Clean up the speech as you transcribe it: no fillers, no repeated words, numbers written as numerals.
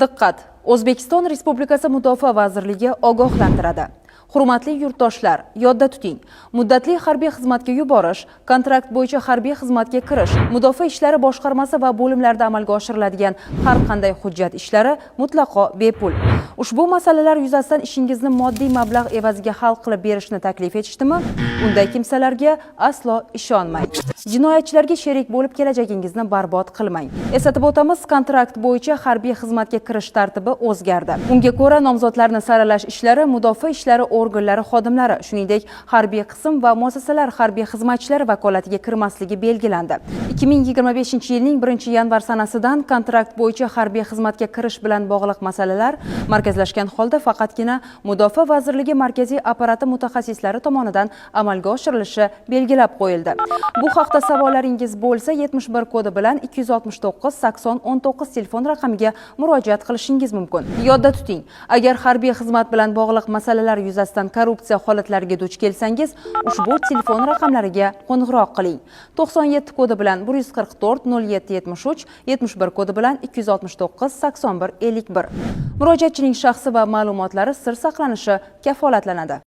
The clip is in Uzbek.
Diqqat! O'zbekiston Respublikasi Mudofaa vazirligi ogohlantiradi. Hurmatli yurtdoshlar, yodda tuting. Muddatli harbiy xizmatga yuborish, kontrakt bo'yicha harbiy xizmatga kirish, Mudofaa ishlari boshqarmasi va bo'limlarda amalga oshiriladigan har qanday hujjat ishlari mutlaqo bepul. Ushbu masalalar yuzasidan ishingizni moddiy mablag' evaziga hal qilib berishni taklif etishdimi? Unday kimsalarga aslo ishonmang. Jinoyatchilarga sherik bo'lib kelajagingizni barbod qilmang. Eslatib o'tamiz, kontrakt bo'yicha harbiy xizmatga kirish tartibi o'zgardi. Unga ko'ra nomzodlarni saralash ishlari Mudofaa ishlari organlari xodimlari, shuningdek harbiy qism va muassasalar harbiy xizmatchilari vakolatiga kirmasligi belgilandi. 2025-yilning 1-yanvar sanasidan kontrakt bo'yicha harbiy xizmatga kirish bilan bog'liq masalalar markazlashgan holda faqatgina Mudofaa vazirligi markaziy apparati mutaxassislari tomonidan amalga oshirilishi belgilab qo'yildi. Bu haqda savollaringiz bo'lsa 71 kodi bilan 269 80 19 telefon raqamiga murojaat qilishingiz mumkin. Yodda tuting, agar harbiy xizmat bilan bog'liq masalalar yuzasidan korrupsiya holatlariga duch kelsangiz, ushbu telefon raqamlariga qo'ng'iroq qiling. 97 kodi bilan 144 0773, 71 kodi bilan 269 81 51. Murojaatchining shaxsi va ma'lumotlari sir saqlanishi kafolatlanadi.